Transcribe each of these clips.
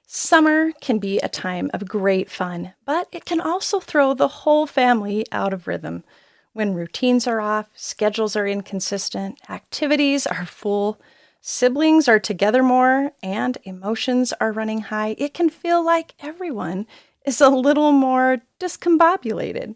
Summer can be a time of great fun, but it can also throw the whole family out of rhythm. When routines are off, schedules are inconsistent, activities are full, siblings are together more, and emotions are running high, it can feel like everyone is a little more discombobulated.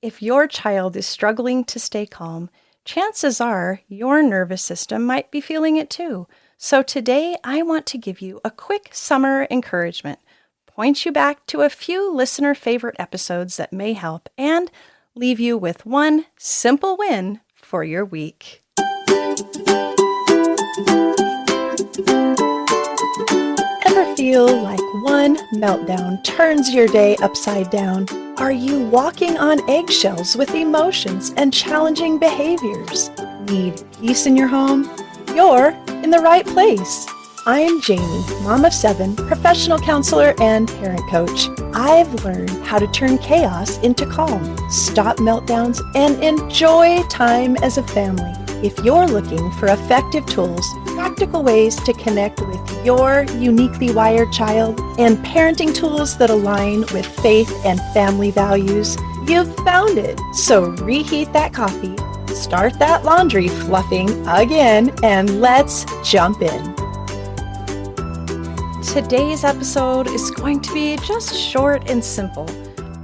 If your child is struggling to stay calm, chances are your nervous system might be feeling it too. So today I want to give you a quick summer encouragement, point you back to a few listener favorite episodes that may help, and leave you with one simple win for your week. Ever feel like one meltdown turns your day upside down? Are you walking on eggshells with emotions and challenging behaviors? Need peace in your home? You're in the right place. I'm Jami, mom of 7, professional counselor and parent coach. I've learned how to turn chaos into calm, stop meltdowns, and enjoy time as a family. If you're looking for effective tools, practical ways to connect with your uniquely wired child, and parenting tools that align with faith and family values, you've found it. So reheat that coffee, start that laundry fluffing again, and let's jump in. Today's episode is going to be just short and simple.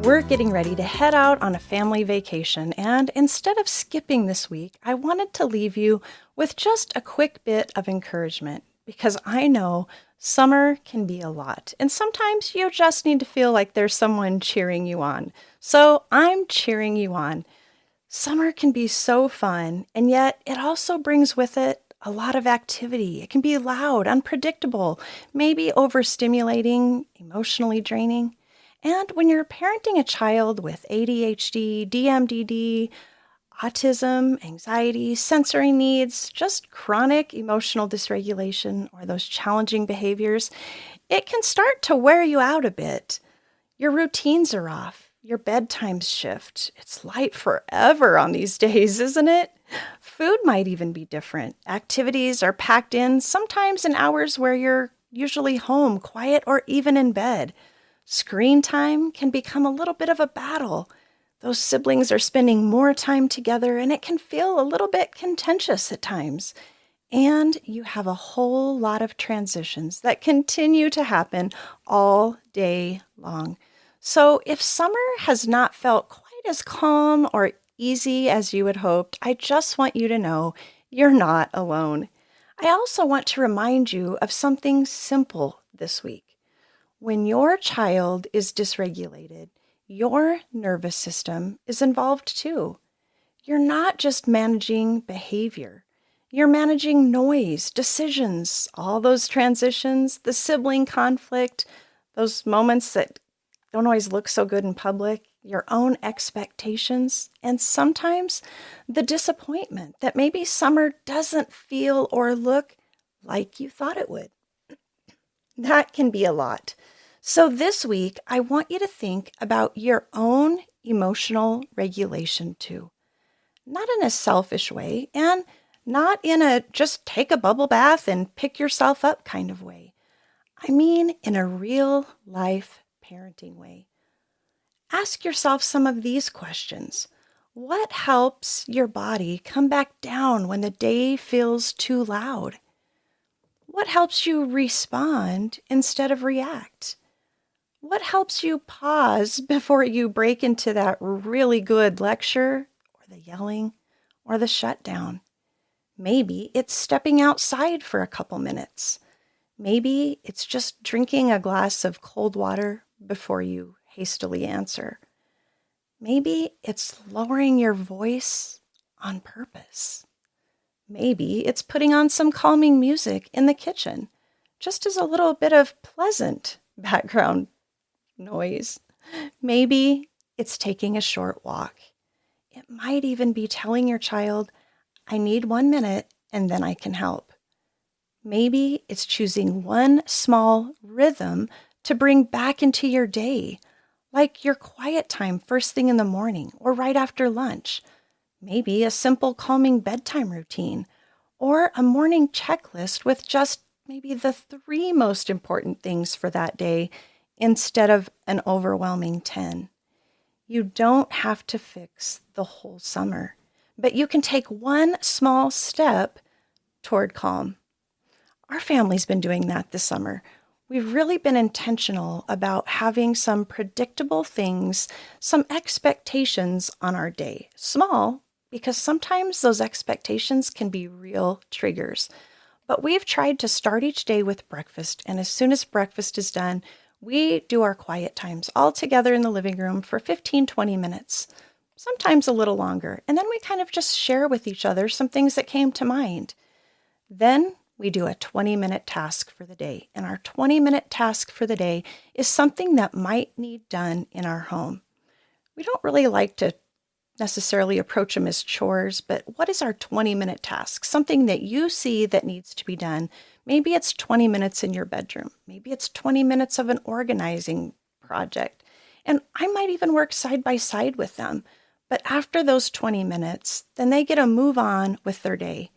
We're getting ready to head out on a family vacation, and instead of skipping this week, I wanted to leave you with just a quick bit of encouragement because I know summer can be a lot, and sometimes you just need to feel like there's someone cheering you on. So I'm cheering you on. Summer can be so fun, and yet it also brings with it a lot of activity. It can be loud, unpredictable, maybe overstimulating, emotionally draining. And when you're parenting a child with ADHD, DMDD, autism, anxiety, sensory needs, just chronic emotional dysregulation, or those challenging behaviors, it can start to wear you out a bit. Your routines are off. Your bedtimes shift. It's light forever on these days, isn't it? Food might even be different. Activities are packed in, sometimes in hours where you're usually home, quiet, or even in bed. Screen time can become a little bit of a battle. Those siblings are spending more time together, and it can feel a little bit contentious at times. And you have a whole lot of transitions that continue to happen all day long. So if summer has not felt quite as calm or easy as you had hoped, I just want you to know you're not alone. I also want to remind you of something simple this week. When your child is dysregulated, your nervous system is involved too. You're not just managing behavior. You're managing noise, decisions, all those transitions, the sibling conflict, those moments that don't always look so good in public, your own expectations, and sometimes the disappointment that maybe summer doesn't feel or look like you thought it would. That can be a lot. So this week, I want you to think about your own emotional regulation too. Not in a selfish way, and not in a just take a bubble bath and pick yourself up kind of way. I mean in a real life parenting way. Ask yourself some of these questions. What helps your body come back down when the day feels too loud? What helps you respond instead of react? What helps you pause before you break into that really good lecture or the yelling or the shutdown? Maybe it's stepping outside for a couple minutes. Maybe it's just drinking a glass of cold water before you hastily answer. Maybe it's lowering your voice on purpose. Maybe it's putting on some calming music in the kitchen, just as a little bit of pleasant background noise. Maybe it's taking a short walk. It might even be telling your child, I need 1 minute and then I can help. Maybe it's choosing one small rhythm to bring back into your day, like your quiet time first thing in the morning or right after lunch. Maybe a simple calming bedtime routine or a morning checklist with just maybe the three most important things for that day instead of an overwhelming 10. You don't have to fix the whole summer, but you can take one small step toward calm. Our family's been doing that this summer. We've really been intentional about having some predictable things, some expectations on our day. Small, because sometimes those expectations can be real triggers. But we've tried to start each day with breakfast, and as soon as breakfast is done, we do our quiet times all together in the living room for 15-20 minutes, sometimes a little longer. And then we kind of just share with each other some things that came to mind. Then we do a 20-minute task for the day. And our 20-minute task for the day is something that might need done in our home. We don't really like to necessarily approach them as chores, but what is our 20-minute task? Something that you see that needs to be done. Maybe it's 20 minutes in your bedroom. Maybe it's 20 minutes of an organizing project. And I might even work side by side with them. But after those 20 minutes, then they get to move on with their day.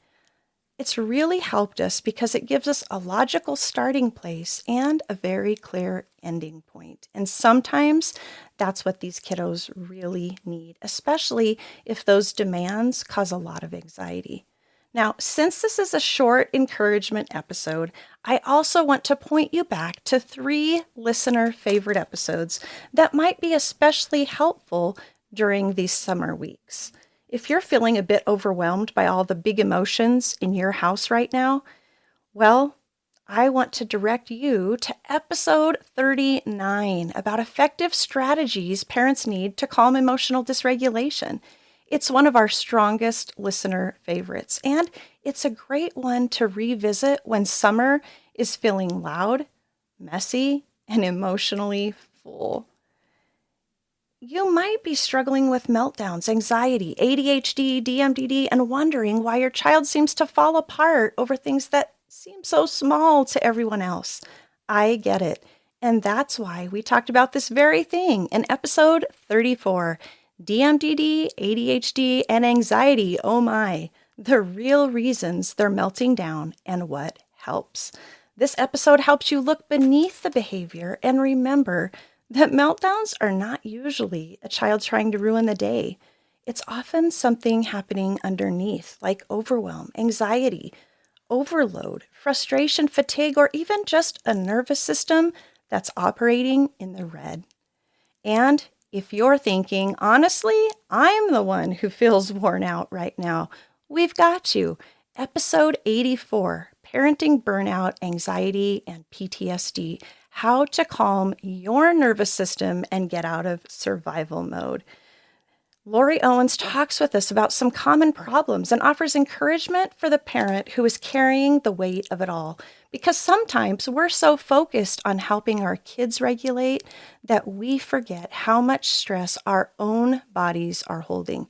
It's really helped us because it gives us a logical starting place and a very clear ending point. And sometimes that's what these kiddos really need, especially if those demands cause a lot of anxiety. Now, since this is a short encouragement episode, I also want to point you back to 3 listener favorite episodes that might be especially helpful during these summer weeks. If you're feeling a bit overwhelmed by all the big emotions in your house right now, well, I want to direct you to episode 39 about effective strategies parents need to calm emotional dysregulation. It's one of our strongest listener favorites, and it's a great one to revisit when summer is feeling loud, messy, and emotionally full. You might be struggling with meltdowns, anxiety, ADHD, DMDD, and wondering why your child seems to fall apart over things that seem so small to everyone else. I get it. And that's why we talked about this very thing in episode 34, DMDD, ADHD, and anxiety. Oh my, the real reasons they're melting down and what helps. This episode helps you look beneath the behavior and remember that meltdowns are not usually a child trying to ruin the day. It's often something happening underneath, like overwhelm, anxiety, overload, frustration, fatigue, or even just a nervous system that's operating in the red. And if you're thinking, honestly, I'm the one who feels worn out right now, we've got you. Episode 84, Parenting Burnout, Anxiety, and PTSD. How to calm your nervous system and get out of survival mode. Lori Owens talks with us about some common problems and offers encouragement for the parent who is carrying the weight of it all. Because sometimes we're so focused on helping our kids regulate that we forget how much stress our own bodies are holding.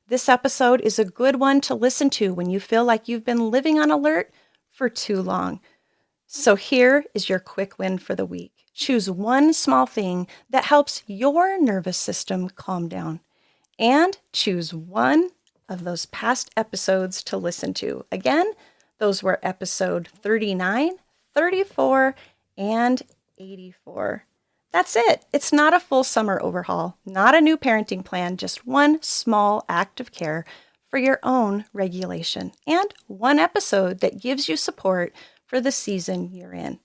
This episode is a good one to listen to when you feel like you've been living on alert for too long. So here is your quick win for the week. Choose one small thing that helps your nervous system calm down. And choose one of those past episodes to listen to. Again, those were episode 39, 34, and 84. That's it. It's not a full summer overhaul, not a new parenting plan, just one small act of care for your own regulation, and one episode that gives you support for the season you're in.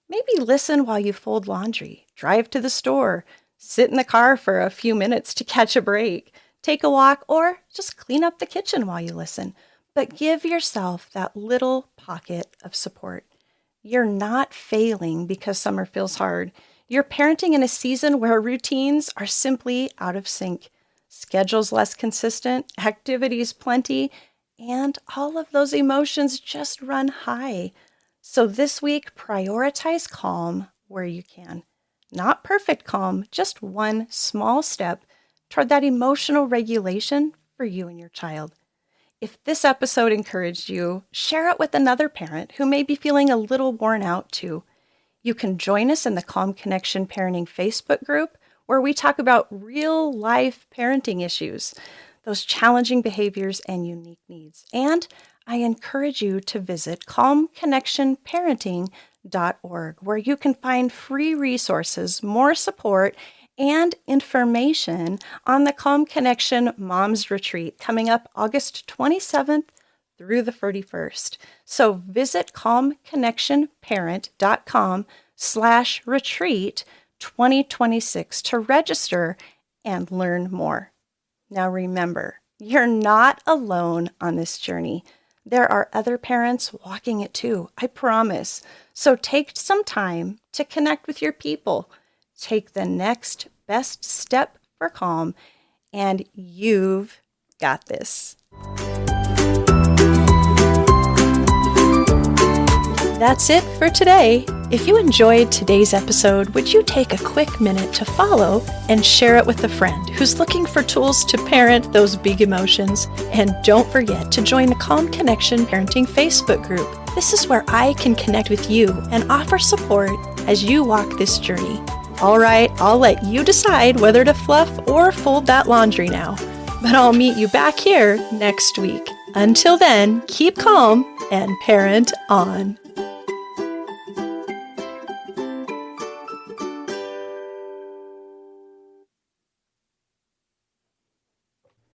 Maybe listen while you fold laundry, drive to the store, sit in the car for a few minutes to catch a break, take a walk, or just clean up the kitchen while you listen. But give yourself that little pocket of support. You're not failing because summer feels hard. You're parenting in a season where routines are simply out of sync, schedules less consistent, activities plenty, and all of those emotions just run high. So this week, prioritize calm where you can. Not perfect calm, just one small step toward that emotional regulation for you and your child. If this episode encouraged you, share it with another parent who may be feeling a little worn out too. You can join us in the Calm Connection Parenting Facebook group, where we talk about real-life parenting issues, those challenging behaviors and unique needs. And I encourage you to visit calmconnectionparenting.org, where you can find free resources, more support, and information on the Calm Connection Moms Retreat coming up August 27th through the 31st. So visit calmconnectionparent.com/retreat 2026 to register and learn more. Now remember, you're not alone on this journey. There are other parents walking it too, I promise. So take some time to connect with your people. Take the next best step for calm, and you've got this. That's it for today. If you enjoyed today's episode, would you take a quick minute to follow and share it with a friend who's looking for tools to parent those big emotions? And don't forget to join the Calm Connection Parenting Facebook group. This is where I can connect with you and offer support as you walk this journey. All right, I'll let you decide whether to fluff or fold that laundry now. But I'll meet you back here next week. Until then, keep calm and parent on.